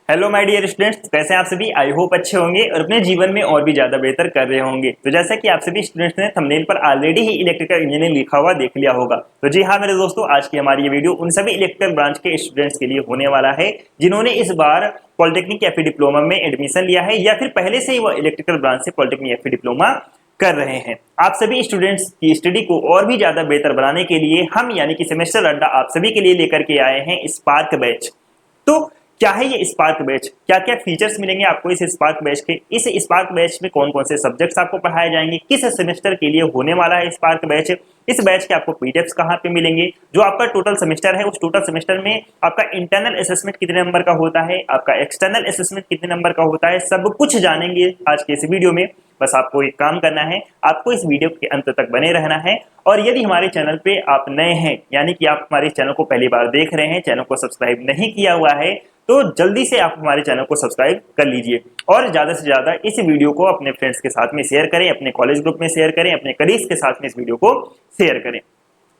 Hello my dear students, कैसे हैं आप सभी। आई होप अच्छे होंगे और अपने जीवन में और भी ज्यादा बेहतर कर रहे होंगे। तो जैसा कि आप सभी स्टूडेंट्स ने थंबनेल पर ऑलरेडी ही इलेक्ट्रिकल इंजीनियरिंग लिखा हुआ देख लिया होगा, तो जी हाँ मेरे दोस्तों, आज की हमारी ये वीडियो उन सभी इलेक्ट्रिकल ब्रांच के स्टूडेंट्स के लिए होने वाला है जिन्होंने इस बार पॉलिटेक्निक या फिर डिप्लोमा में एडमिशन लिया है या फिर पहले से ही वो इलेक्ट्रिकल ब्रांच से पॉलिटेक्निक या फिर डिप्लोमा कर रहे हैं। आप सभी स्टूडेंट्स की स्टडी को और भी ज्यादा बेहतर बनाने के लिए हम यानी कि सेमेस्टर अड्डा आप सभी के लिए लेकर के आए हैं स्पार्क बैच। तो क्या है ये स्पार्क बैच, क्या क्या फीचर्स मिलेंगे आपको इस स्पार्क बैच के, इस स्पार्क बैच में कौन कौन से सब्जेक्ट्स आपको पढ़ाए जाएंगे, किस सेमेस्टर के लिए होने वाला है स्पार्क बैच, इस बैच के आपको पीडीएफ्स कहाँ पे मिलेंगे, जो आपका टोटल सेमेस्टर है उस टोटल सेमेस्टर में आपका इंटरनल असेसमेंट कितने नंबर का होता है, आपका एक्सटर्नल असेसमेंट कितने नंबर का होता है, सब कुछ जानेंगे आज के इस वीडियो में। बस आपको एक काम करना है, आपको इस वीडियो के अंत तक बने रहना है। और यदि हमारे चैनल पे आप नए हैं यानी कि आप हमारे चैनल को पहली बार देख रहे हैं, चैनल को सब्सक्राइब नहीं किया हुआ है, तो जल्दी से आप हमारे चैनल को सब्सक्राइब कर लीजिए और ज्यादा से ज्यादा इस वीडियो को अपने फ्रेंड्स के साथ में शेयर करें, अपने कॉलेज ग्रुप में शेयर करें, अपने कलीग्स के साथ में इस वीडियो को शेयर करें।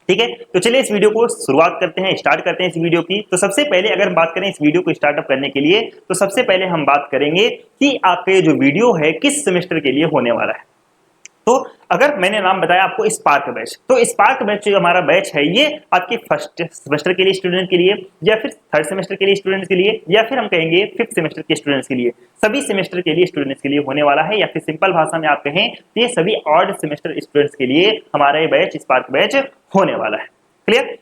ठीक है, तो चलिए इस वीडियो को शुरुआत करते हैं, स्टार्ट करते हैं इस वीडियो की। तो सबसे पहले अगर हम बात करें इस वीडियो को स्टार्टअप करने के लिए, तो सबसे पहले हम बात करेंगे कि आपका ये जो वीडियो है किस सेमेस्टर के लिए होने वाला है। तो अगर मैंने नाम बताया आपको स्पार्क बैच, तो स्पार्क बैच जो हमारा बैच है ये आपके फर्स्ट सेमेस्टर के लिए स्टूडेंट के लिए या फिर थर्ड सेमेस्टर के लिए स्टूडेंट्स के लिए या फिर हम कहेंगे फिफ्थ सेमेस्टर के स्टूडेंट्स के लिए, सभी सेमेस्टर के लिए स्टूडेंट्स के लिए होने वाला है। या फिर सिंपल भाषा में आप कहें तो ये सभी ऑड सेमेस्टर स्टूडेंट्स के लिए हमारा ये बैच स्पार्क बैच होने वाला है। क्लियर।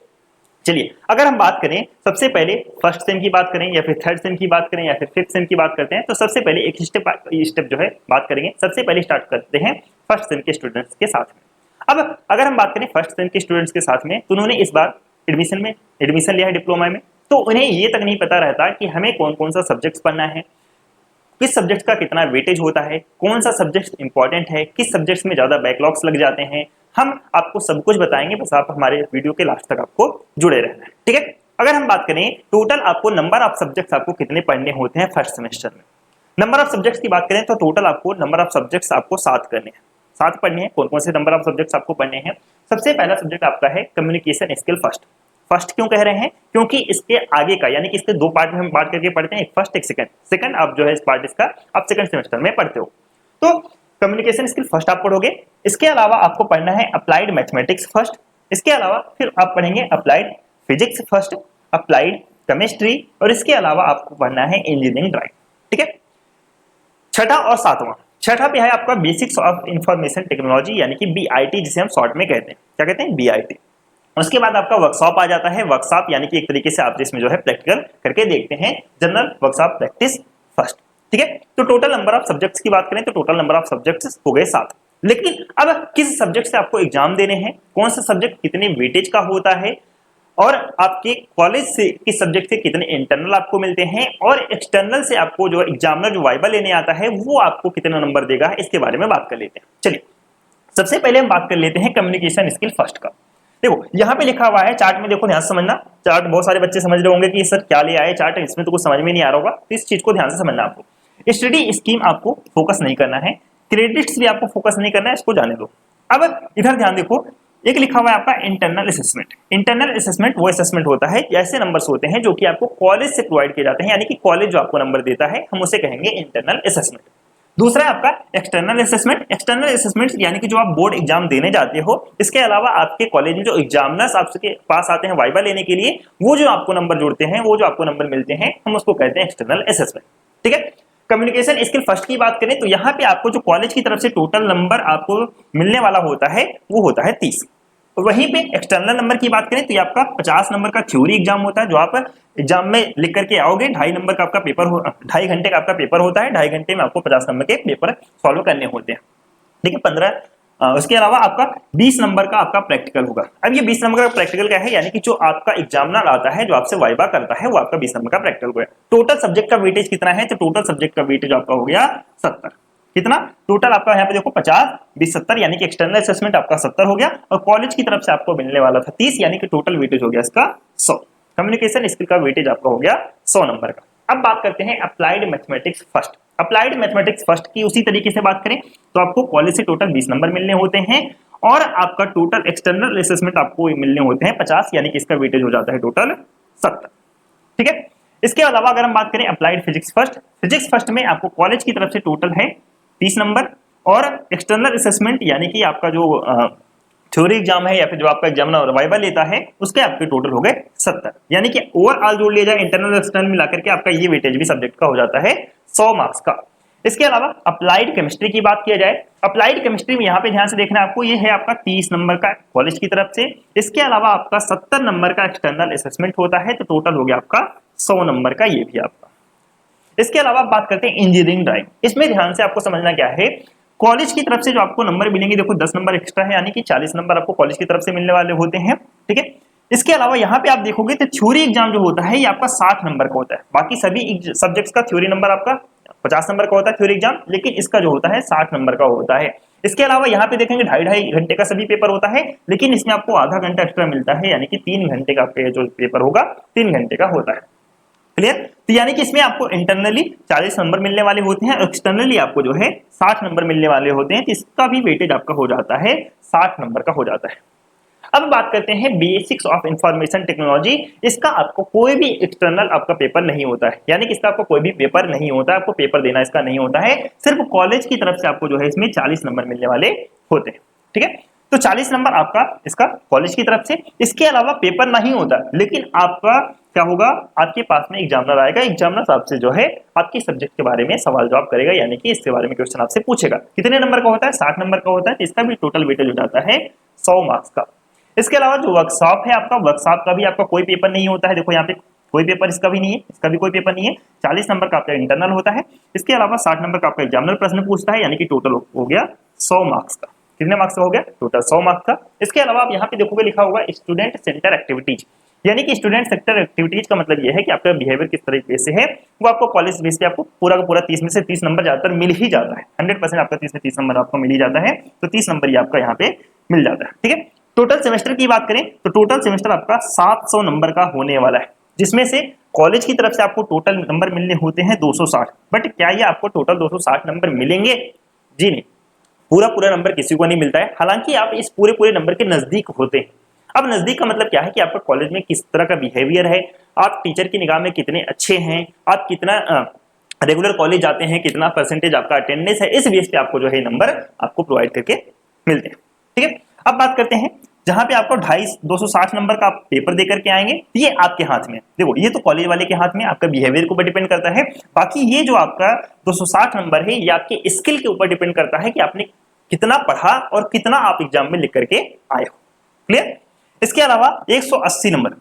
चलिए अगर हम बात करें सबसे पहले फर्स्ट सेम की बात करें या फिर थर्ड सेम की बात करें या फिर फिफ्थ सेम की बात करते हैं, तो सबसे पहले एक स्टेप जो है बात करेंगे। सबसे पहले स्टार्ट करते हैं फर्स्ट सेम के स्टूडेंट्स के साथ में। अब अगर हम बात करें फर्स्ट सेम के स्टूडेंट्स के साथ में, तो उन्होंने इस बार एडमिशन लिया है डिप्लोमा में, तो उन्हें ये तक नहीं पता रहता कि हमें कौन कौन सा सब्जेक्ट पढ़ना है, किस सब्जेक्ट का कितना वेटेज होता है, कौन सा सब्जेक्ट इंपॉर्टेंट है, किस सब्जेक्ट्स में ज्यादा बैकलॉग्स लग जाते हैं। हम आपको सब कुछ बताएंगे, बस आप हमारे वीडियो के लास्ट तक आपको जुड़े रहना है। ठीक है। अगर हम बात करें टोटल आपको नंबर ऑफ सब्जेक्ट्स आपको कितने पढ़ने होते हैं फर्स्ट सेमेस्टर में, नंबर ऑफ सब्जेक्ट्स की बात करें तो टोटल आपको नंबर ऑफ सब्जेक्ट्स आपको 7 करने हैं, 7 पढ़ने हैं। कौन कौन से नंबर ऑफ सब्जेक्ट्स आपको पढ़ने हैं? सबसे पहला सब्जेक्ट आपका है कम्युनिकेशन स्किल फर्स्ट। फर्स्ट क्यों कह रहे हैं? क्योंकि इसके आगे का यानी कि इसके दो पार्ट में हम बात करके पढ़ते हैं, एक फर्स्ट एक सेकंड। सेकंड आप जो है इस पार्ट इसका आप सेकंड सेमेस्टर में पढ़ते हो, तो कम्युनिकेशन स्किल फर्स्ट आप पढ़ोगे। इसके अलावा आपको पढ़ना है अप्लाइड मैथमेटिक्स फर्स्ट। इसके अलावा फिर आप पढ़ेंगे applied physics first, applied chemistry, और इसके अलावा आपको पढ़ना है इंजीनियरिंग ड्राइंग। ठीक है। छठा और सातवां, छठा पे है आपका बेसिक्स ऑफ इंफॉर्मेशन टेक्नोलॉजी यानी कि बीआईटी, जिसे हम शॉर्ट में कहते हैं। क्या कहते हैं? बीआईटी। उसके बाद आपका वर्कशॉप आ जाता है। वर्कशॉप यानी कि एक तरीके से आप इसमें जो है प्रैक्टिकल करके देखते हैं, जनरल वर्कशॉप प्रैक्टिस फर्स्ट। ठीक है। तो टोटल नंबर ऑफ सब्जेक्ट्स की बात करें तो टोटल नंबर ऑफ सब्जेक्ट्स हो गए 7। लेकिन अब किस सब्जेक्ट से आपको एग्जाम देने हैं, कौन सा सब्जेक्ट कितने वेटेज का होता है, और आपके कॉलेज से किस सब्जेक्ट से कितने इंटरनल आपको मिलते हैं, और एक्सटर्नल से आपको जो एग्जामिनर जो वाइवा लेने आता है वो आपको कितना नंबर देगा, इसके बारे में बात कर लेते हैं। चलिए सबसे पहले हम बात कर लेते हैं कम्युनिकेशन स्किल फर्स्ट का। देखो यहाँ पे लिखा हुआ है चार्ट में, देखो ध्यान से समझना। चार्ट बहुत सारे बच्चे समझ रहे होंगे कि सर क्या ले आए चार्ट, इसमें तो कुछ समझ में नहीं आ रहा होगा, तो इस चीज को ध्यान से समझना। आपको स्टडी स्कीम आपको फोकस नहीं करना है, क्रेडिट्स भी आपको फोकस नहीं करना है, इसको जाने दो। अब इधर ध्यान देखो, एक लिखा हुआ है आपका इंटरनल असेसमेंट। इंटरनल असेसमेंट वो असेसमेंट होता है, ऐसे नंबर्स होते हैं जो कि आपको कॉलेज से प्रोवाइड किए जाते हैं, यानी कि कॉलेज जो आपको नंबर देता है हम उसे कहेंगे इंटरनल असेसमेंट। दूसरा है आपका एक्सटर्नल असेसमेंट। एक्सटर्नल असेसमेंट यानी कि जो आप बोर्ड एग्जाम देने जाते हो, इसके अलावा आपके कॉलेज में जो एग्जामिनर्स आपके पास आते हैं वाइवा लेने के लिए, वो जो आपको नंबर जोड़ते हैं, वो जो आपको नंबर मिलते हैं, हम उसको कहते हैं एक्सटर्नल असेसमेंट। ठीक है। कम्युनिकेशन स्किल फर्स्ट की बात करें तो यहाँ पे आपको जो कॉलेज की तरफ से टोटल नंबर आपको मिलने वाला होता है वो होता है 30। वहीं पे एक्सटर्नल नंबर की बात करें तो ये आपका 50 नंबर का थ्योरी एग्जाम होता है, जो आप एग्जाम में लिख करके आओगे। 2.5 नंबर का आपका पेपर 2.5 घंटे का आपका पेपर होता है। 2.5 घंटे में आपको 50 नंबर के पेपर सॉल्व करने होते हैं। ठीक है। 15 उसके अलावा आपका 20 नंबर का आपका प्रैक्टिकल होगा। अब ये 20 नंबर का प्रैक्टिकल क्या है, यानी कि जो आपका एग्जामिनर आता है, जो आपसे वाइवा करता है, वो आपका 20 नंबर का प्रैक्टिकल होगा। टोटल सब्जेक्ट का वेटेज कितना है, तो टोटल सब्जेक्ट का वेटेज आपका हो गया 70। कितना टोटल आपका यहाँ पे देखो 50 20 70, यानी कि एक्सटर्नल असेसमेंट आपका 70 हो गया, और कॉलेज की तरफ से आपको मिलने वाला था 30, यानी कि टोटल वेटेज हो गया इसका 100। कम्युनिकेशन स्किल का वेटेज आपका हो गया 100 नंबर का। अब बात करते हैं applied mathematics first. Applied mathematics first की उसी तरीके से बात करें तो आपको कॉलेज से टोटल 20 नंबर मिलने होते हैं, और आपका टोटल एक्सटर्नल असेसमेंट आपको मिलने होते हैं 50, यानी कि इसका वेटेज हो जाता है टोटल 70। ठीक है। इसके अलावा अगर हम बात करें अप्लाइड फिजिक्स फर्स्ट में आपको कॉलेज की तरफ से टोटल है 30 नंबर, और एक्सटर्नल असेसमेंट यानी कि आपका जो थ्योरी एग्जाम है या फिर जो आपका एग्जामिनर वाइवा लेता है उसके आपके टोटल हो गए 70, यानी कि ओवरऑल जोड़ लिया जाए इंटरनल एक्सटर्नल मिलाकर के आपका ये वेटेज भी सब्जेक्ट का हो जाता है 100 मार्क्स का। इसके अलावा अप्लाइड केमिस्ट्री की बात किया जाए, अप्लाइड केमिस्ट्री में यहाँ पे ध्यान से देखना है आपको, ये है आपका 30 नंबर का कॉलेज की तरफ से, इसके अलावा आपका 70 नंबर का एक्सटर्नल असेसमेंट होता है, तो टोटल हो गया आपका 100 नंबर का ये भी आपका। इसके अलावा बात करते हैं इंजीनियरिंग ड्राइंग, इसमें ध्यान से आपको समझना क्या है, कॉलेज की तरफ से जो आपको नंबर मिलेंगे, देखो 10 नंबर एक्स्ट्रा है, यानी कि 40 नंबर आपको कॉलेज की तरफ से मिलने वाले होते हैं, ठीक है। इसके अलावा यहाँ पे आप देखोगे तो थ्योरी एग्जाम जो होता है ये आपका 60 नंबर का होता है, बाकी सभी सब्जेक्ट्स का थ्योरी नंबर आपका 50 नंबर का होता है थ्योरी एग्जाम, लेकिन इसका जो होता है 60 नंबर का होता है। इसके अलावा यहाँ पे देखेंगे 2.5 घंटे का सभी पेपर होता है, लेकिन इसमें आपको आधा घंटा एक्स्ट्रा मिलता है, यानी कि 3 घंटे का जो पेपर होगा 3 घंटे का होता है। क्लियर? तो यानी कि इसमें आपको इंटरनली 40 नंबर मिलने वाले होते हैं, एक्सटर्नली आपको जो है 60 नंबर मिलने वाले होते हैं, तो इसका भी वेटेज आपका हो जाता है 60 नंबर का हो जाता है। अब बात करते हैं बेसिक्स ऑफ इंफॉर्मेशन टेक्नोलॉजी, इसका आपको कोई भी एक्सटर्नल आपका पेपर नहीं होता है, यानी कि इसका आपको कोई भी पेपर नहीं होता है, आपको पेपर देना इसका नहीं होता है, सिर्फ कॉलेज की तरफ से आपको जो है इसमें 40 नंबर मिलने वाले होते हैं, ठीक है। तो 40 नंबर आपका इसका कॉलेज की तरफ से, इसके अलावा पेपर नहीं होता, लेकिन आपका क्या होगा, आपके पास में एग्जामिनर आएगा, एग्जामिनर आपसे जो है आपकी सब्जेक्ट के बारे में सवाल जवाब करेगा, यानी कि इसके बारे में क्वेश्चन आपसे पूछेगा। कितने नंबर का होता है? 60 नंबर का होता है, तो इसका भी टोटल वेटेज हो जाता है 100 मार्क्स का। इसके अलावा जो वर्कशॉप है आपका, वर्कशॉप का भी आपका कोई पेपर नहीं होता है, देखो यहाँ पे कोई पेपर इसका भी नहीं है, इसका भी कोई पेपर नहीं है, 40 नंबर का आपका इंटरनल होता है, इसके अलावा 60 नंबर का आपका एग्जामिनर प्रश्न पूछता है, यानी कि टोटल हो गया 100 मार्क्स का। कितने मार्क्स का हो गया? टोटल 100 मार्क्स का। इसके अलावा आप यहाँ पे देखोगे लिखा होगा स्टूडेंट सेंटर एक्टिविटीज, यानी कि स्टूडेंट सेक्टर एक्टिविटीज का मतलब यह है कि आपका बिहेवियर किस तरीके से है, वो आपको कॉलेज बेस पे आपको पूरा का पूरा 30 में से 30 नंबर ज्यादातर मिल ही जाता है, 100% आपका 30 में 30 नंबर आपको मिल ही जाता है, तो 30 नंबर ही आपका यहाँ पे मिल जाता है, ठीक है। टोटल सेमेस्टर की बात करें तो टोटल सेमेस्टर आपका 700 नंबर का होने वाला है, जिसमें से कॉलेज की तरफ से आपको टोटल नंबर मिलने होते हैं 260, बट क्या ये आपको टोटल 260 नंबर मिलेंगे? जी नहीं, पूरा पूरा नंबर किसी को नहीं मिलता है, हालांकि आप इस पूरे पूरे नंबर के नजदीक होते हैं। अब नजदीक का मतलब क्या है कि आपका कॉलेज में किस तरह का बिहेवियर है, आप टीचर की निगाह में कितने अच्छे हैं, आप कितना रेगुलर कॉलेज जाते हैं, कितना परसेंटेज आपका अटेंडेंस है, इस बेस पे आपको जो है नंबर आपको प्रोवाइड करके मिलते हैं, ठीक है। अब बात करते हैं जहां पे आपको 260 नंबर का आप पेपर दे करके आएंगे, ये आपके हाथ में, देखो ये तो कॉलेज वाले के हाथ में, आपका बिहेवियर के ऊपर डिपेंड करता है, बाकी ये जो आपका 260 नंबर है ये आपके स्किल के ऊपर डिपेंड करता है कि आपने कितना पढ़ा और कितना आप एग्जाम में लिख करके आए हो। क्लियर? इसके अलावा 180 नंबर,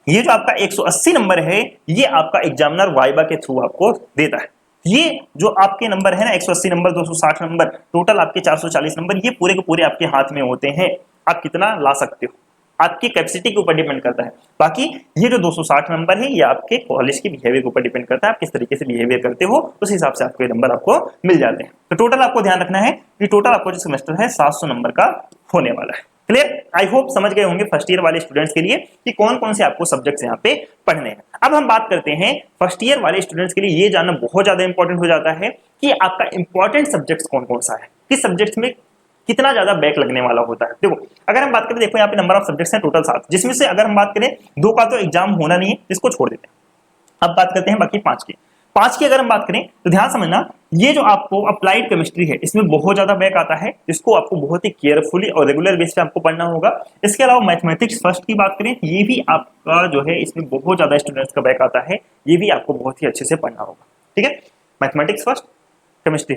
ये जो आपका 180 नंबर है ये आपका एग्जामिनर वाइवा के थ्रू आपको देता है। ये जो आपके नंबर है ना 180 नंबर 260 नंबर टोटल आपके 440 नंबर, ये पूरे के पूरे आपके हाथ में होते हैं, आप कितना ला सकते हो, आपकी कैपेसिटी के ऊपर डिपेंड करता है। बाकी ये जो 260 नंबर है ये आपके कॉलेज के बिहेवियर के ऊपर डिपेंड करता है, आप किस तरीके से बिहेवियर करते हो उस हिसाब से आपके नंबर आपको मिल जाते हैं। तो टोटल आपको ध्यान रखना है कि टोटल आपको जो सेमेस्टर है 700 नंबर का होने वाला है। क्लियर? आई होप समझ गए होंगे फर्स्ट ईयर वाले स्टूडेंट्स के लिए कि कौन कौन से आपको सब्जेक्ट्स यहाँ पे पढ़ने हैं। अब हम बात करते हैं फर्स्ट ईयर वाले स्टूडेंट्स के लिए ये जानना बहुत ज्यादा इंपॉर्टेंट हो जाता है कि आपका इंपॉर्टेंट सब्जेक्ट्स कौन कौन सा है, किस सब्जेक्ट्स में कितना ज्यादा बैक लगने वाला होता है। देखो अगर हम बात करें, देखो यहाँ पे नंबर ऑफ सब्जेक्ट्स हैं टोटल 7, जिसमें से अगर हम बात करें 2 का तो एग्जाम होना नहीं है, इसको छोड़ देते हैं। अब बात करते हैं बाकी 5 की। 5 की अगर हम बात करें तो ध्यान समझना, ये जो आपको अप्लाइड केमिस्ट्री है इसमें बहुत ज्यादा बैक आता है, इसको आपको बहुत ही केयरफुली और रेगुलर बेस पे आपको पढ़ना होगा। इसके अलावा मैथमेटिक्स फर्स्ट की बात करें, ये भी आपका जो है इसमें बहुत ज्यादा स्टूडेंट्स का बैक आता है, ये भी आपको बहुत ही अच्छे से पढ़ना होगा, ठीक है। मैथमेटिक्स फर्स्ट, केमिस्ट्री,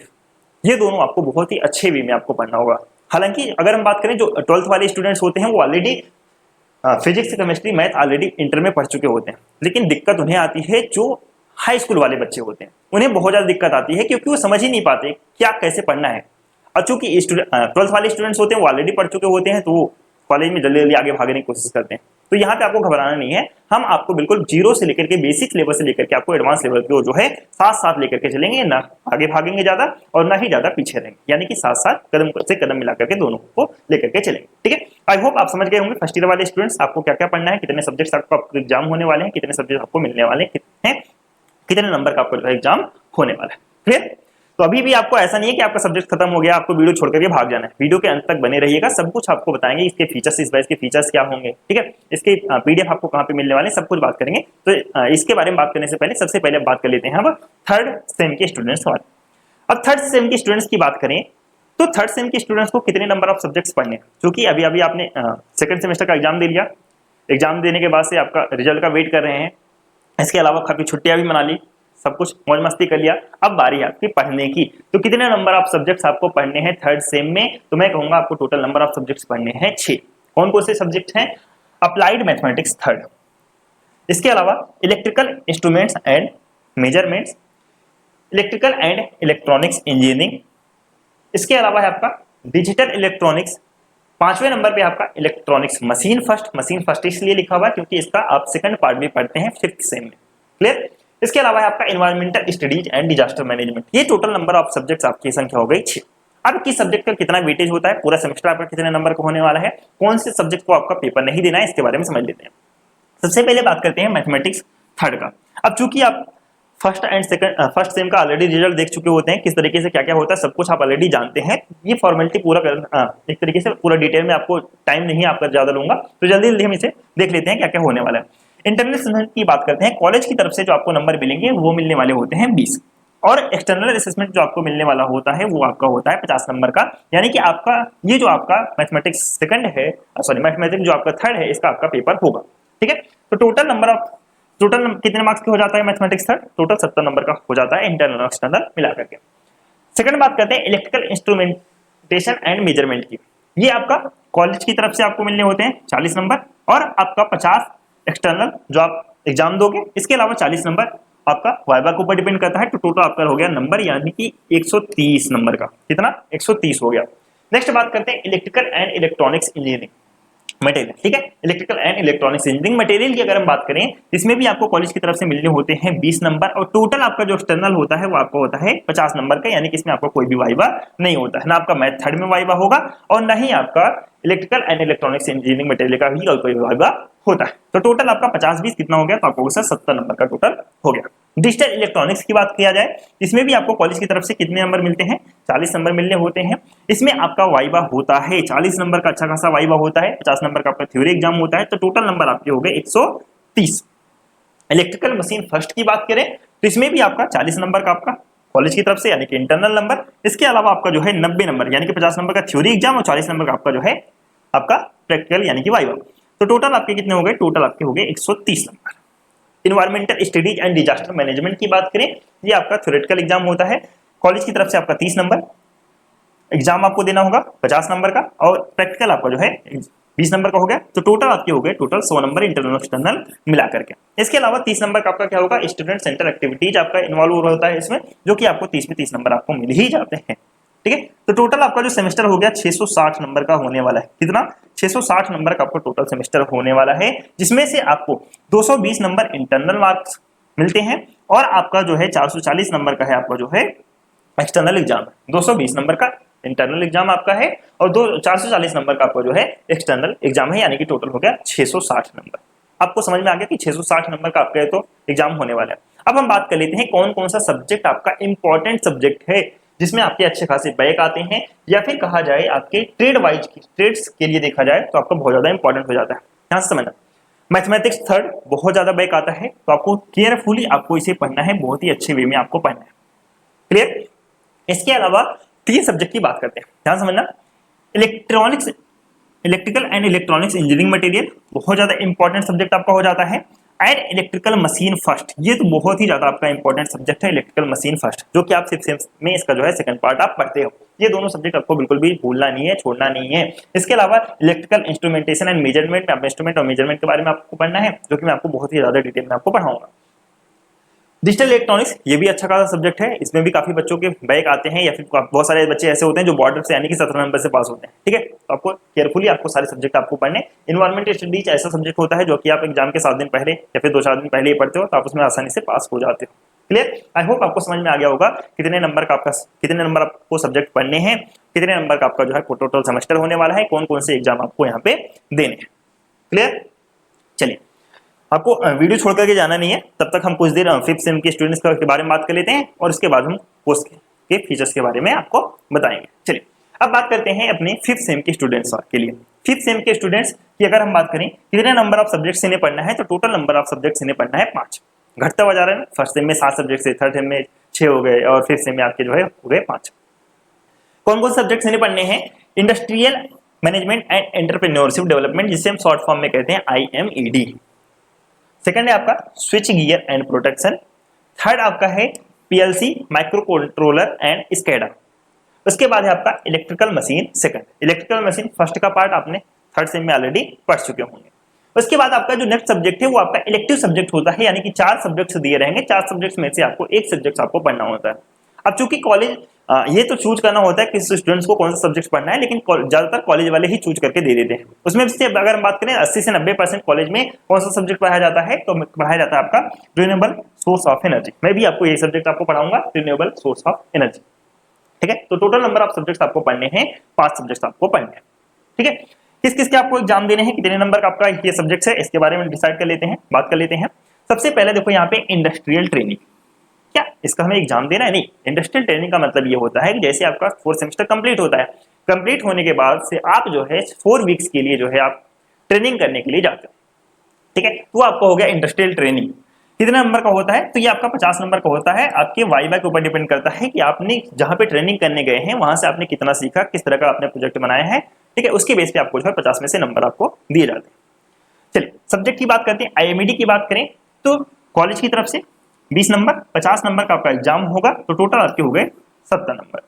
ये दोनों आपको बहुत ही अच्छे वे में आपको पढ़ना होगा। हालांकि अगर हम बात करें जो 12th वाले स्टूडेंट्स होते हैं वो already physics, chemistry, math already inter में पढ़ चुके होते हैं, लेकिन दिक्कत उन्हें आती है जो हाई स्कूल वाले बच्चे होते हैं, उन्हें बहुत ज्यादा दिक्कत आती है क्योंकि वो समझ ही नहीं पाते क्या कैसे पढ़ना है। और चूंकि 12th वाले स्टूडेंट्स होते हैं वो ऑलरेडी पढ़ चुके होते हैं, तो वो कॉलेज में जल्दी जल्दी आगे भागने की कोशिश करते हैं। तो यहाँ पे आपको घबराना नहीं है, हम आपको बिल्कुल जीरो से लेकर के बेसिक लेवल से लेकर के आपको एडवांस लेवल को जो है साथ साथ लेकर के चलेंगे, ना आगे भागेंगे ज्यादा और ना ही ज्यादा पीछे रहेंगे, यानी कि साथ साथ कदम से कदम मिला करके दोनों को लेकर के चलेंगे, ठीक है। आई होप आप समझ गए होंगे फर्स्ट ईयर वाले स्टूडेंट्स आपको क्या क्या पढ़ना है, कितने सब्जेक्ट्स आपको एग्जाम होने वाले हैं, कितने सब्जेक्ट आपको मिलने वाले हैं, कितने नंबर का आपको एग्जाम होने वाला है। क्लियर? तो अभी भी आपको ऐसा नहीं है कि आपका सब्जेक्ट खत्म हो गया, आपको वीडियो छोड़ करके भाग जाना है। वीडियो के अंत तक बने रहिएगा, सब कुछ आपको बताएंगे, इसके फीचर्स, इस बैच के फीचर्स क्या होंगे, ठीक है, इसके पीडीएफ आपको कहाँ पे मिलने वाले हैं, सब कुछ बात करेंगे। तो इसके बारे में बात करने से पहले सबसे पहले बात कर लेते हैं अब थर्ड सेम के स्टूडेंट्स वाले। अब थर्ड सेम के स्टूडेंट्स की बात करें तो थर्ड सेम के स्टूडेंट्स को कितने नंबर ऑफ सब्जेक्ट्स पढ़ने हैं, क्योंकि अभी अभी आपने सेकंड सेमेस्टर का एग्जाम दे लिया, एग्जाम देने के बाद से आपका रिजल्ट का वेट कर रहे हैं, इसके अलावा काफी छुट्टियां भी मना ली, सब कुछ मौज मस्ती कर लिया, अब बारी है आपकी पढ़ने की। तो कितने नंबर ऑफ सब्जेक्ट्स आपको पढ़ने हैं थर्ड सेम में, तो मैं कहूंगा आपको टोटल नंबर ऑफ सब्जेक्ट्स पढ़ने हैं 6। कौन कौन से सब्जेक्ट हैं? अप्लाइड मैथमेटिक्स थर्ड, इसके अलावा electrical instruments and measurements, electrical and electronics engineering, इसके अलावा है आपका डिजिटल इलेक्ट्रॉनिक्स, 5वें नंबर पे आपका electronics machine first. Machine first इसलिए लिखा हुआ है क्योंकि इसका आप सेकंड पार्ट भी पढ़ते हैं 5th सेम में, क्लियर। इसके अलावा है आपका environmental studies and disaster management. ये टोटल नंबर ऑफ सब्जेक्ट्स आपकी संख्या हो गई 6। अब किस सब्जेक्ट का कितना वेटेज होता है, पूरा सेमेस्टर आपका कितने नंबर का होने वाला है, कौन से सब्जेक्ट को आपका पेपर नहीं देना है, इसके बारे में समझ लेते हैं। सबसे पहले बात करते हैं मैथमेटिक्स थर्ड का। अब चूंकि आप first and second first sem का ऑलरेडी रिजल्ट देख चुके होते हैं, किस तरीके से क्या क्या होता है सब कुछ आप ऑलरेडी जानते हैं, ये फॉर्मेलिटी पूरा कर एक तरीके से पूरा डिटेल में आपको टाइम नहीं आपका ज्यादा लूंगा, तो जल्दी जल्दी हम इसे देख लेते हैं क्या क्या होने वाला है। इंटरनल असेसमेंट की बात करते हैं, कॉलेज की तरफ से जो आपको नंबर मिलेंगे वो मिलने वाले होते हैं 20, और एक्सटर्नल असेसमेंट जो आपको मिलने वाला होता है वो आपका होता है 50 नंबर का। यानी कि आपका ये जो आपका मैथमेटिक्स सेकंड है, सॉरी मैथमेटिक्स जो आपका थर्ड है, इसका आपका पेपर होगा, ठीक है। तो टोटल कितने मार्क्स के हो जाता है मैथमेटिक्स थर्ड? टोटल 70 नंबर का हो जाता है इंटरनल एक्सटर्नल मिला करके। सेकंड बात करते हैं इलेक्ट्रिकल इंस्ट्रूमेंटेशन एंड मेजरमेंट की। ये आपका कॉलेज की तरफ से आपको मिलने होते हैं 40 नंबर, और आपका 50 एक्सटर्नल जो आप एग्जाम दोगे, इसके अलावा 40 नंबर आपका वाइवा के ऊपर डिपेंड करता है। तो टोटल आपका हो गया नंबर यानी कि 130 नंबर का, कितना? 130 हो गया। नेक्स्ट बात करते हैं electrical and electronics engineering material, ठीक है। Electrical and electronics engineering material की अगर हम बात करें, इसमें भी आपको कॉलेज की तरफ से मिलने होते हैं 20 नंबर, और टोटल आपका जो एक्सटर्नल होता है वो आपका होता है 50 नंबर का, यानी कि इसमें आपका कोई भी वाइवा नहीं होता है, ना आपका मैथ थर्ड में वाइवा होगा और ना ही आपका electrical and electronics engineering material का भी कोई वाइवा होता है। तो टोटल आपका 50-20 कितना हो गया? तो आपको 70 नंबर का टोटल हो गया। डिजिटल इलेक्ट्रॉनिक्स की बात किया जाए, इसमें भी आपको कॉलेज की तरफ से कितने नंबर मिलते हैं? 40 नंबर मिलने होते हैं। इसमें आपका वाइवा होता है 40 नंबर का, अच्छा खासा वाइवा होता है, 50 नंबर का आपका थ्योरी एग्जाम होता है, तो टोटल नंबर आपके हो गए 130। इलेक्ट्रिकल मशीन फर्स्ट की बात करें तो इसमें भी आपका 40 नंबर का आपका कॉलेज की तरफ से यानी कि इंटरनल नंबर, इसके अलावा आपका जो है 90 नंबर यानी कि 50 नंबर का थ्योरी एग्जाम और 40 नंबर का आपका जो है आपका प्रैक्टिकल यानी कि वाइवा। तो टोटल आपके कितने हो गए? टोटल आपके हो गए 130 number. Environmental studies and disaster management की बात करें, ये आपका थ्योरेटिकल एग्जाम होता है, कॉलेज की तरफ से आपका 30 नंबर एग्जाम आपको देना होगा 50 नंबर का, और प्रैक्टिकल आपका जो है 20 नंबर का हो गया। तो टोटल आपके हो गए टोटल 100 नंबर इंटरनल एक्सटर्नल मिला करके। इसके अलावा 30 नंबर का आपका क्या होगा? स्टूडेंट सेंटर एक्टिविटीज आपका इन्वॉल्व होता है इसमें, जो कि आपको 30 में 30 नंबर आपको मिल ही जाते हैं, ठीक है। तो टोटल आपका जो सेमेस्टर हो गया 660 नंबर का होने वाला है। कितना? 660 नंबर का आपको टोटल सेमेस्टर होने वाला है, जिसमें से आपको 220 नंबर इंटरनल मार्क्स मिलते हैं, और आपका जो है 440 नंबर का है आपका जो है एक्सटर्नल एग्जाम। 220 नंबर का इंटरनल एग्जाम आपका है और 440 नंबर का आपका जो है एक्सटर्नल एग्जाम है, यानी कि टोटल हो गया 660 नंबर। आपको समझ में आ गया कि 660 नंबर का आपका तो एग्जाम होने वाला है। अब हम बात कर लेते हैं कौन कौन सा सब्जेक्ट आपका इंपॉर्टेंट सब्जेक्ट है, जिसमें आपके अच्छे खासे बैक आते हैं, या फिर कहा जाए आपके ट्रेड वाइज ट्रेड्स के लिए देखा जाए तो आपका बहुत ज्यादा इंपॉर्टेंट हो जाता है। यहां से समझना, मैथमेटिक्स थर्ड बहुत ज्यादा बैक आता है, तो आपको केयरफुली आपको इसे पढ़ना है, बहुत ही अच्छे वे में आपको पढ़ना है, क्लियर। इसके अलावा 3 सब्जेक्ट की बात करते हैं, ध्यान समझना। Electrical and electronics engineering material बहुत ज्यादा इंपॉर्टेंट सब्जेक्ट आपका हो जाता है, एंड इलेक्ट्रिकल मशीन फर्स्ट, ये तो बहुत ही ज्यादा आपका इंपॉर्टेंट सब्जेक्ट है, इलेक्ट्रिकल मशीन फर्स्ट, जो कि आप 6th सेम में इसका जो है सेकंड पार्ट आप पढ़ते हो। ये दोनों सब्जेक्ट आपको बिल्कुल भी भूलना नहीं है, छोड़ना नहीं है। इसके अलावा electrical instrumentation and measurement, instrument और मेजरमेंट के बारे में आपको पढ़ना है, जो कि मैं आपको बहुत ही ज्यादा डिटेल में आपको पढ़ाऊंगा। डिजिटल इलेक्ट्रॉनिक्स ये भी अच्छा खासा सब्जेक्ट है, इसमें भी काफी बच्चों के बैक आते हैं, या फिर बहुत सारे बच्चे ऐसे होते हैं जो बॉर्डर से यानी कि 17 नंबर से पास होते हैं, ठीक है। तो आपको केयरफुली आपको सारे सब्जेक्ट आपको पढ़ने। इन्वायरमेंटल स्टडीज ऐसा सब्जेक्ट होता है जो कि आप एग्जाम के 7 दिन पहले या फिर 2-4 दिन पहले ही पढ़ते हो, तो आप उसमें आसानी से पास हो जाते हो, क्लियर। आई होप आपको समझ में आ गया होगा कितने नंबर आपको सब्जेक्ट पढ़ने हैं, कितने नंबर का आपका जो है टोटल सेमेस्टर होने वाला है, कौन कौन से एग्जाम आपको यहाँ पे देने हैं, क्लियर। चलिए, आपको वीडियो छोड़ करके जाना नहीं है, तब तक हम कुछ देर 5th सेम के स्टूडेंट्स के बारे में बात कर लेते हैं, और उसके बाद हम पोस्ट उसके फीचर्स के बारे में आपको बताएंगे। चलिए अब बात करते हैं अपने 5th सेम के स्टूडेंट्स के लिए। 5th सेम के स्टूडेंट्स की अगर हम बात करें कितने नंबर ऑफ सब्जेक्ट्स इन्हें पढ़ना है, तो टोटल नंबर ऑफ सब्जेक्ट्स इन्हें पढ़ना है 5। घटता हुआ जा रहा है ना, फर्स्ट सेम में 7 सब्जेक्ट थे, थर्ड सेम में 6 हो गए और 5th सेम में आपके जो है हो गए 5। कौन कौन सब्जेक्ट्स इन्हें पढ़ने हैं? Industrial management and entrepreneurship development, जिसे हम शॉर्ट फॉर्म में कहते हैं IMED। सेकंड है आपका switch gear and protection. Third आपका है PLC माइक्रो कंट्रोलर एंड स्केडा। उसके बाद है आपका electrical machine second. Electrical machine first का पार्ट आपने थर्ड सेम में ऑलरेडी पढ़ चुके होंगे। उसके बाद आपका जो नेक्स्ट सब्जेक्ट है वो आपका इलेक्टिव सब्जेक्ट होता है, यानी कि 4 सब्जेक्ट्स दिए रहेंगे, 4 सब्जेक्ट्स में से आपको एक सब्जेक्ट आपको पढ़ना होता है। अब चूंकि कॉलेज ये तो चूज करना होता है कि स्टूडेंट्स को कौन सा सब्जेक्ट पढ़ना है, लेकिन ज्यादातर कॉलेज वाले ही चूज करके दे देते हैं। उसमें से अगर हम बात करें 80 से 90% कॉलेज में कौन सा सब्जेक्ट पढ़ाया जाता है, तो पढ़ाया जाता है आपका रिन्यूएबल सोर्स ऑफ एनर्जी। मैं भी आपको ये सब्जेक्ट आपको पढ़ाऊंगा, रिन्यूएबल सोर्स ऑफ एनर्जी। ठीक है, तो टोटल नंबर ऑफ सब्जेक्ट्स आपको पढ़ने हैं 5 सब्जेक्ट्स आपको पढ़ने हैं। ठीक है, किस किस के आपको एग्जाम देने हैं, कितने नंबर का आपका ये सब्जेक्ट है, इसके बारे में डिसाइड कर लेते हैं, बात कर लेते हैं। सबसे पहले देखो यहाँ पे इंडस्ट्रियल ट्रेनिंग, क्या इसका हमें एग्जाम देना है? नहीं। इंडस्ट्रियल ट्रेनिंग का मतलब ये होता है कि जैसे आपका 4 सेमेस्टर कंप्लीट होता है, कंप्लीट होने के बाद से आप जो है 4 वीक्स के लिए जो है आप ट्रेनिंग करने के लिए जाते हो। ठीक है, तो आपका हो गया इंडस्ट्रियल ट्रेनिंग। कितने नंबर का होता है? तो ये आपका 50 नंबर का होता है। आपके वाइवा के ऊपर डिपेंड करता है कि आपने जहां पे ट्रेनिंग करने गए हैं वहां से आपने कितना सीखा, किस तरह का आपने प्रोजेक्ट बनाया है। ठीक है, उसके बेस पे आपको जो है 50 में से नंबर आपको दिए जाते हैं। चलिए सब्जेक्ट की बात करते हैं। IMED की बात करें तो कॉलेज की तरफ से 20 नंबर, 50 नंबर का आपका एग्जाम होगा, तो टोटल आपके हो गए 70 number.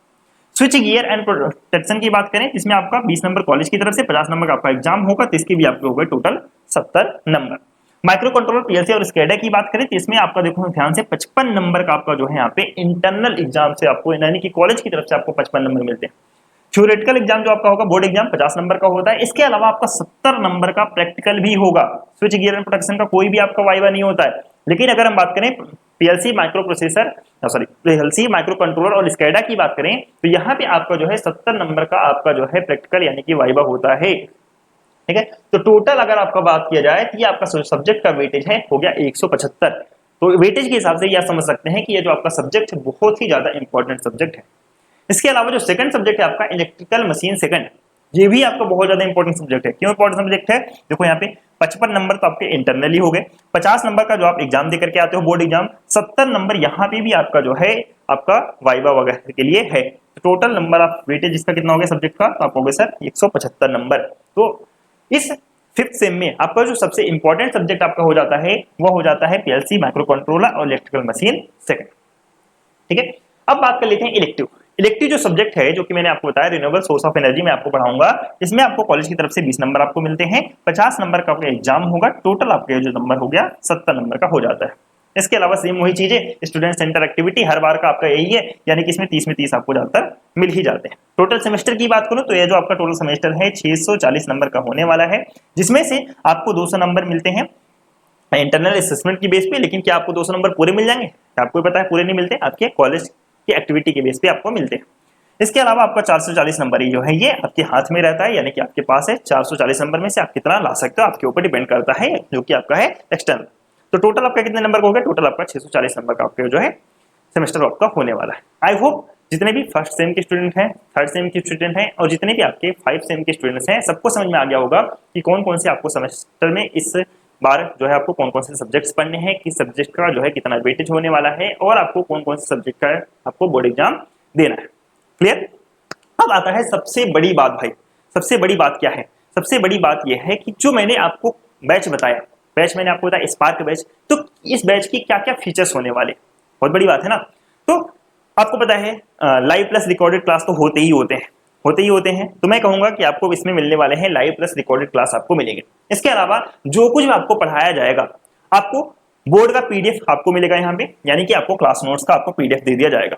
Switch gear and protection की बात करें, इसमें आपका 20 नंबर कॉलेज की तरफ से, 50 नंबर का आपका एग्जाम होगा, तो इसके भी आपके हो गए total 70 number. Micro controller PLC और स्केडा की बात करें तो इसमें आपका देखो ध्यान से 55 नंबर का आपका जो है यहाँ पे इंटरनल एग्जाम से आपको, यानी कि कॉलेज की तरफ से आपको 55 नंबर मिलते हैं। थ्योरेटिकल एग्जाम जो आपका होगा, बोर्ड एग्जाम 50 नंबर का होता है। इसके अलावा आपका 70 नंबर का प्रैक्टिकल भी होगा। स्विच गियर एंड प्रोटेक्शन का कोई भी आपका वाइवा नहीं होता है, लेकिन अगर हम बात करें PLC micro processor, sorry PLC micro controller और स्केडा की बात करें तो यहाँ पे आपका जो है 70 नंबर का आपका जो है प्रैक्टिकल यानी कि वाइवा होता है। ठीक है, तो टोटल अगर आपका बात किया जाए तो ये आपका सब्जेक्ट का वेटेज है हो गया 175। तो वेटेज के हिसाब से ये आप समझ सकते हैं कि ये जो आपका सब्जेक्ट है बहुत ही ज्यादा इंपॉर्टेंट सब्जेक्ट है। इसके अलावा जो सेकंड सब्जेक्ट है आपका इलेक्ट्रिकल मशीन सेकंड, ये भी आपका बहुत ज्यादा इंपॉर्टेंट सब्जेक्ट है। क्यों इंपॉर्टेंट सब्जेक्ट है? देखो यहाँ पे 55 नंबर तो आपके इंटरनली हो गए, 50 नंबर का जो आप एग्जाम दे करके आते हो बोर्ड एग्जाम, 70 नंबर यहाँ पे भी आपका जो है आपका वाइवा वगैरह के लिए है। तो टोटल नंबर ऑफ वेटेज इसका कितना हो गया सब्जेक्ट का? तो आप हो गए सर 175 नंबर। तो इस 5th सेम में आपका जो सबसे इंपॉर्टेंट सब्जेक्ट आपका हो जाता है वो हो जाता है PLC माइक्रो कंट्रोलर और इलेक्ट्रिकल मशीन सेकंड। ठीक है, अब बात कर लेते हैं इलेक्टिव। इलेक्टिव जो सब्जेक्ट है जो कि मैंने आपको बताया रिन्यूएबल सोर्स ऑफ एनर्जी में आपको पढ़ाऊंगा, इसमें आपको कॉलेज की तरफ से 20 नंबर आपको मिलते हैं, 50 नंबर का आपका एग्जाम होगा, टोटल आपके जो नंबर हो गया 70 नंबर का हो जाता है। इसके अलावा सेम वही चीजें स्टूडेंट सेंटर एक्टिविटी हर बार का आपका यही है, यानी कि इसमें 30 में 30 आपको ज्यादातर मिल ही जाते हैं। टोटल सेमेस्टर की बात करूं तो ये जो आपका टोटल सेमेस्टर है 640 नंबर का होने वाला है, जिसमें से आपको 200 नंबर मिलते हैं इंटरनल असेसमेंट की बेस पे। लेकिन क्या आपको 200 नंबर पूरे मिल जाएंगे? आपको पता है पूरे नहीं मिलते, आपके कॉलेज की एक्टिविटी के बेस पे आपको मिलते हैं। इसके अलावा आपका 440 नंबर ही जो है ये आपके हाथ में रहता है, यानी कि आपके पास है 440 नंबर में से आप कितना ला सकते हो आपके ऊपर डिपेंड करता है, जो कि आपका है एक्सटर्नल। तो टोटल आपका कितने नंबर का हो गया? टोटल आपका 640 नंबर का आपका जो है सेमेस्टर आपका होने वाला है। आई होप जितने भी फर्स्ट सेम के स्टूडेंट हैं, थर्ड सेम के स्टूडेंट हैं और जितने भी आपके 5 सेम के स्टूडेंट्स हैं, सबको समझ में आ गया होगा कि कौन कौन से आपको सेमेस्टर में इस बार जो है आपको कौन कौन से सब्जेक्ट्स पढ़ने हैं, किस सब्जेक्ट का जो है कितना वेटेज होने वाला है और आपको कौन कौन से सब्जेक्ट का आपको बोर्ड एग्जाम देना है। क्लियर? अब आता है सबसे बड़ी बात भाई। सबसे बड़ी बात क्या है? सबसे बड़ी बात यह है कि जो मैंने आपको बैच बताया, बैच मैंने आपको बताया स्पार्क बैच, तो इस बैच की क्या क्या फीचर्स होने वाले, बहुत बड़ी बात है ना। तो आपको पता है लाइव प्लस रिकॉर्डेड क्लास तो होते ही होते हैं। तो मैं कहूंगा कि आपको इसमें मिलने वाले हैं लाइव प्लस रिकॉर्डेड क्लास आपको मिलेंगे। इसके अलावा जो कुछ भी आपको पढ़ाया जाएगा आपको बोर्ड का PDF आपको मिलेगा यहाँ पे, यानी कि आपको क्लास नोट्स का आपको PDF दे दिया जाएगा।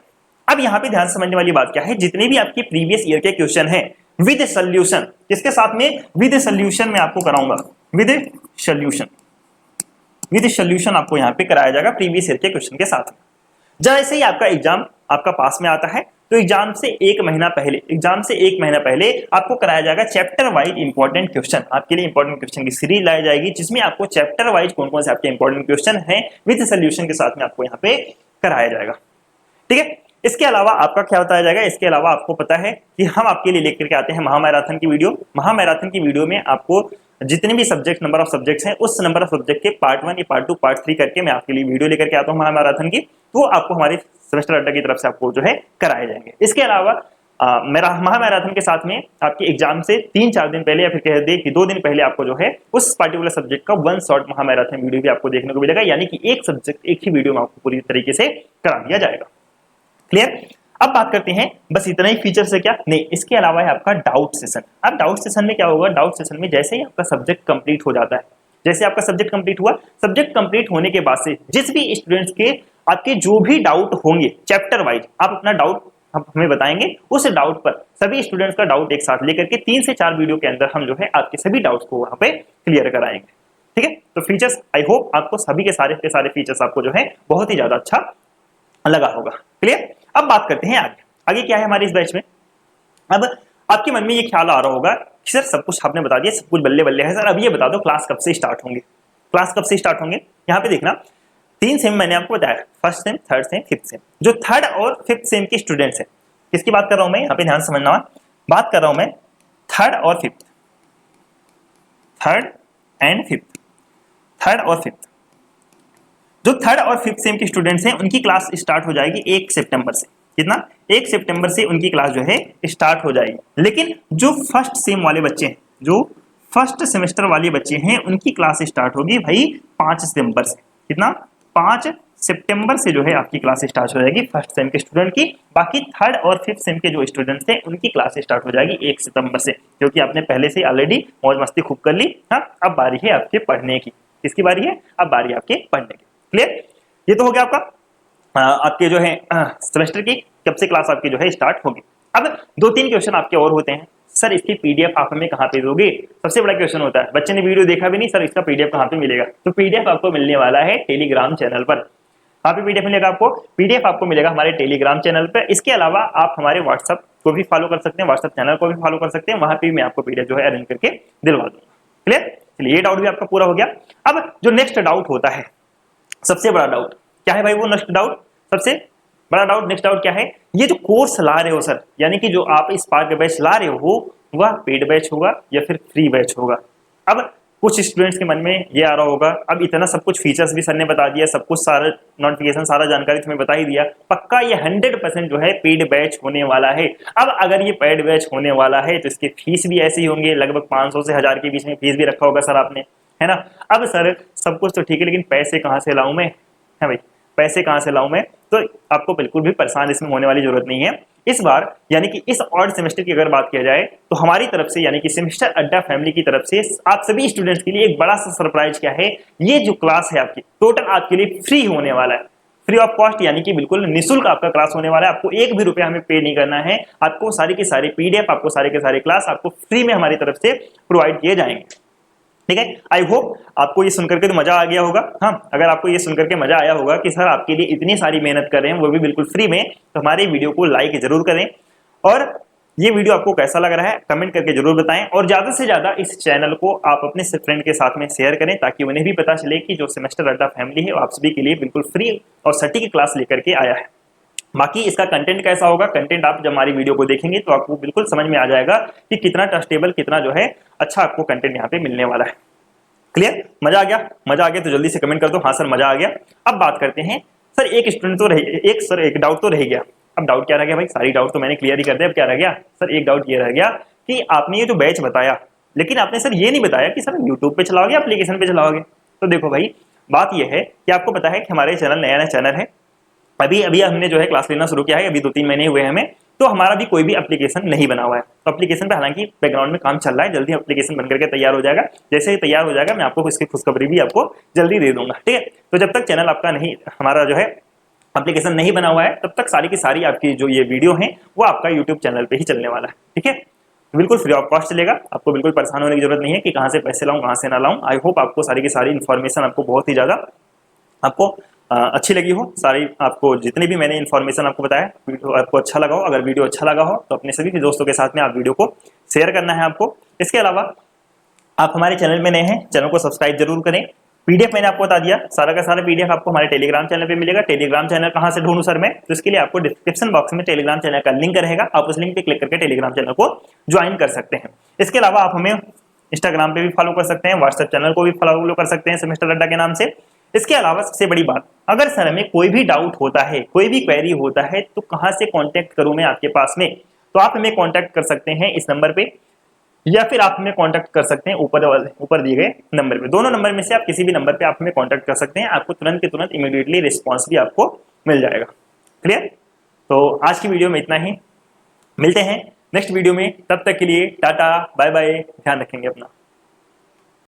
अब यहाँ पे ध्यान समझने वाली बात क्या है, जितने भी आपके प्रीवियस ईयर के क्वेश्चन हैं विद सोल्यूशन, किसके साथ में? विद सोल्यूशन में आपको कराऊंगा, विद सोल्यूशन आपको यहाँ पे कराया जाएगा प्रीवियस ईयर के क्वेश्चन के साथ। जैसे ही आपका एग्जाम आपका पास में आता है तो एग्जाम से एक महीना पहले आपको कराया जाएगा चैप्टर वाइज इंपॉर्टेंट क्वेश्चन। आपके लिए इंपॉर्टेंट क्वेश्चन की सीरीज लाई जाएगी, जिसमें आपको चैप्टर वाइज कौन कौन से आपके इंपॉर्टेंट क्वेश्चन हैं विद सोल्यूशन के साथ में आपको यहाँ पे कराया जाएगा। ठीक है, इसके अलावा आपका क्या बताया जाएगा, इसके अलावा आपको पता है कि हम आपके लिए लेकर के आते हैं महामैराथन की वीडियो। महामैराथन की वीडियो में आपको जितने भी सब्जेक्ट, नंबर ऑफ सब्जेक्ट्स हैं, उस नंबर ऑफ सब्जेक्ट के पार्ट 1 या पार्ट 2 पार्ट 3 करके मैं आपके लिए वीडियो लेकर के आता हूँ महामैराथन की, तो आपको हमारे सेमेस्टर अड्डा की तरफ से आपको जो है कराए जाएंगे। इसके अलावा मेरा महामैराथन के साथ में आपके एग्जाम से 3-4 दिन पहले या फिर कह दे कि 2 दिन पहले आपको जो है उस पर्टिकुलर सब्जेक्ट का 1 शॉर्ट महामैराथन वीडियो भी आपको देखने को मिलेगा, यानी कि एक सब्जेक्ट एक ही वीडियो में आपको पूरी तरीके से करा दिया जाएगा। क्लियर। अब बात करते हैं बस इतना ही फीचर से क्या नहीं, इसके अलावा है आपका डाउट सेशन। अब डाउट सेशन में क्या होगा, डाउट सेशन में जैसे ही आपका सब्जेक्ट कंप्लीट हो जाता है, जैसे आपका सब्जेक्ट कंप्लीट हुआ, सब्जेक्ट कंप्लीट होने के बाद से जिस भी स्टूडेंट्स के आपके जो भी डाउट होंगे चैप्टर वाइज, आप अपना डाउट हमें बताएंगे, उस डाउट पर सभी स्टूडेंट्स का डाउट एक साथ लेकर के 3 से 4 वीडियो के अंदर हम जो है आपके सभी डाउट्स को वहां पे क्लियर कराएंगे। ठीक है, तो फीचर्स आई होप आपको सभी के सारे फीचर्स आपको जो है बहुत ही ज्यादा अच्छा लगा होगा। क्लियर। अब बात करते हैं आगे, आगे क्या है हमारे इस बैच में। अब आपके मन में ये ख्याल आ रहा होगा कि सर सब कुछ आपने बता दिया, सब कुछ बल्ले बल्ले है, सर अब ये बता दो क्लास कब से स्टार्ट होंगे, क्लास कब से स्टार्ट होंगे। यहाँ पे देखना 3 सेम मैंने आपको बताया, first sem, third same, fifth sem. जो थर्ड और फिफ्थ सेम के स्टूडेंट्स हैं, किसकी बात कर रहा हूं मैं, यहाँ पे ध्यान समझना, बात कर रहा हूं मैं थर्ड और fifth, third and fifth, third और फिफ्थ। जो थर्ड और फिफ्थ सेम के स्टूडेंट्स हैं उनकी क्लास स्टार्ट हो जाएगी 1 सितंबर से। कितना, 1 सितंबर से उनकी क्लास जो है स्टार्ट हो जाएगी। लेकिन जो फर्स्ट सेम वाले बच्चे हैं, जो फर्स्ट सेमेस्टर वाले बच्चे हैं, उनकी क्लास स्टार्ट होगी भाई 5 सितंबर से। कितना, 5 सितंबर से जो है आपकी क्लास स्टार्ट हो जाएगी फर्स्ट सेम के स्टूडेंट की। बाकी थर्ड और फिफ्थ सेम के जो स्टूडेंट्स थे उनकी क्लास स्टार्ट हो जाएगी 1 सितंबर से, क्योंकि आपने पहले से ऑलरेडी मौज मस्ती खूब कर ली। हाँ, अब बारी है आपके पढ़ने की। किसकी बारी है, अब बारी है आपके पढ़ने की। क्लियर। ये तो हो गया आपका आपके जो है सेमेस्टर की कब से क्लास आपकी जो है स्टार्ट होगी। अब 2-3 क्वेश्चन आपके और होते हैं, सर इसकी पीडीएफ आप हमें कहाँ पे दोगे। सबसे बड़ा क्वेश्चन होता है, बच्चे ने वीडियो देखा भी नहीं, सर इसका पीडीएफ कहाँ पे मिलेगा। तो पीडीएफ आपको मिलने वाला है टेलीग्राम चैनल पर। कहाँ पे पीडीएफ मिलेगा आपको, पीडीएफ आपको मिलेगा हमारे टेलीग्राम चैनल पर। इसके अलावा आप हमारे व्हाट्सएप को भी फॉलो कर सकते हैं, व्हाट्सएप चैनल को भी फॉलो कर सकते हैं, वहां पे मैं आपको पीडीएफ जो है अरेंज करके दिलवा दूंगा। क्लियर। चलिए, ये डाउट भी आपका पूरा हो गया। अब जो नेक्स्ट डाउट होता है, सबसे बड़ा डाउट क्या है भाई, वो नेक्स्ट डाउट, सबसे बड़ा डाउट, नेक्स्ट डाउट क्या है, ये जो कोर्स ला रहे हो सर, यानी कि जो आप स्पार्क बैच ला रहे हो वह पेड बैच होगा या फिर फ्री बैच होगा। अब कुछ स्टूडेंट्स के मन में ये आ रहा होगा, अब इतना सब कुछ फीचर्स भी सर ने बता दिया, सब कुछ सारा नोटिफिकेशन सारा जानकारी तुम्हें बता ही दिया, पक्का ये 100% जो है पेड बैच होने वाला है। अब अगर ये पेड बैच होने वाला है तो इसके फीस भी ऐसे ही होंगे, लगभग 500 से 1000 के बीच में फीस भी रखा होगा सर आपने, है ना। अब सर सब कुछ तो ठीक है, लेकिन पैसे कहाँ से लाऊं मैं, है भाई, पैसे कहाँ से लाऊं मैं। तो आपको बिल्कुल भी परेशान इसमें होने वाली जरूरत नहीं है। इस बार यानी कि इस ऑड सेमेस्टर की अगर बात किया जाए तो हमारी तरफ से यानी कि सेमेस्टर अड्डा फैमिली की तरफ से आप सभी स्टूडेंट्स के लिए एक बड़ा सा सरप्राइज क्या है, ये जो क्लास है आपकी टोटल आपके लिए फ्री होने वाला है, फ्री ऑफ कॉस्ट, यानी कि बिल्कुल निःशुल्क आपका क्लास होने वाला है। आपको 1 भी रुपया हमें पे नहीं करना है, आपको सारी की सारी पीडीएफ, आपको सारे के सारे क्लास आपको फ्री में हमारी तरफ से प्रोवाइड किए जाएंगे। ठीक है, आई होप आपको ये सुनकर के तो मजा आ गया होगा। हाँ, अगर आपको ये सुनकर के मजा आया होगा कि सर आपके लिए इतनी सारी मेहनत कर रहे हैं वो भी बिल्कुल फ्री में, तो हमारे वीडियो को लाइक जरूर करें और ये वीडियो आपको कैसा लग रहा है कमेंट करके जरूर बताएं, और ज्यादा से ज्यादा इस चैनल को आप अपने फ्रेंड के साथ में शेयर करें ताकि उन्हें भी पता चले कि जो सेमेस्टर अड्डा फैमिली है वो आप सभी के लिए बिल्कुल फ्री और सटीक क्लास लेकर के आया है। बाकी इसका कंटेंट कैसा होगा, कंटेंट आप जब हमारी वीडियो को देखेंगे तो आपको बिल्कुल समझ में आ जाएगा कि कितना ट्रस्टेबल, कितना जो है अच्छा आपको कंटेंट यहाँ पे मिलने वाला है। क्लियर, मजा आ गया, मजा आ गया तो जल्दी से कमेंट कर दो हाँ सर मजा आ गया। अब बात करते हैं सर एक स्टूडेंट तो एक डाउट तो रह गया। अब डाउट क्या रह गया भाई, सारी डाउट तो मैंने क्लियर ही कर दिया, अब क्या रह गया सर, एक डाउट ये रह गया कि आपने ये जो बैच बताया, लेकिन आपने सर ये नहीं बताया कि सर यूट्यूब पे चलाओगे एप्लीकेशन पे चलाओगे। तो देखो भाई, बात ये है कि आपको पता है कि हमारे चैनल नया चैनल है, अभी हमने जो है क्लास लेना शुरू किया है, अभी 2-3 महीने हुए हैं हमें, तो हमारा भी कोई भी एप्लीकेशन नहीं बना हुआ है। तो एप्लीकेशन पे हालांकि बैकग्राउंड में काम चल रहा है, जल्दी एप्लीकेशन बनकर के तैयार हो जाएगा। जैसे ही तैयार हो जाएगा मैं आपको इसकी खुशखबरी भी आपको जल्दी दे दूंगा। ठीक है, तो जब तक चैनल आपका नहीं, हमारा जो है एप्लीकेशन नहीं बना हुआ है, तब तक सारी की सारी आपकी जो ये वीडियो है वो आपका यूट्यूब चैनल पे ही चलने वाला है। ठीक है, बिल्कुल फ्री ऑफ कॉस्ट चलेगा, आपको बिल्कुल परेशान होने की जरूरत नहीं है कि कहाँ से पैसे लाऊं कहाँ से ना लाऊं। आई होप आपको सारी की सारी इन्फॉर्मेशन आपको बहुत ही ज्यादा आपको अच्छी लगी हो। सारी आपको जितनी भी मैंने इन्फॉर्मेशन आपको बताया वीडियो आपको अच्छा लगा हो, अगर वीडियो अच्छा लगा हो तो अपने सभी दोस्तों के साथ में आप वीडियो को शेयर करना है आपको। इसके अलावा आप हमारे चैनल में नए हैं, चैनल को सब्सक्राइब जरूर करें, पीडीएफ मैंने आपको बता दिया, सारा का सारा पीडीएफ आपको हमारे टेलीग्राम चैनल पे मिलेगा। टेलीग्राम चैनल कहां से ढूंढूं सर मैं, तो इसके लिए आपको डिस्क्रिप्शन बॉक्स में टेलीग्राम चैनल का लिंक रहेगा, आप उस लिंक पे क्लिक करके टेलीग्राम चैनल को ज्वाइन कर सकते हैं। इसके अलावा आप हमें इंस्टाग्राम पे भी फॉलो कर सकते हैं, व्हाट्सएप चैनल को भी फॉलो कर सकते हैं सेमेस्टर अड्डा के नाम से। इसके अलावा सबसे बड़ी बात, अगर सर हमें कोई भी डाउट होता है, कोई भी क्वेरी होता है, तो कहां से कांटेक्ट करूं मैं आपके पास में, तो आप हमें कांटेक्ट कर सकते हैं इस नंबर पे, या फिर आप हमें कांटेक्ट कर सकते हैं ऊपर दिए गए नंबर पे। दोनों नंबर में से आप किसी भी नंबर पे आप हमें कांटेक्ट कर सकते हैं, आपको तुरंत के तुरंत इमीडिएटली रिस्पॉन्स भी आपको मिल जाएगा। क्लियर? तो आज की वीडियो में इतना ही, मिलते हैं नेक्स्ट वीडियो में, तब तक के लिए टाटा बाय बाय, ध्यान रखेंगे अपना।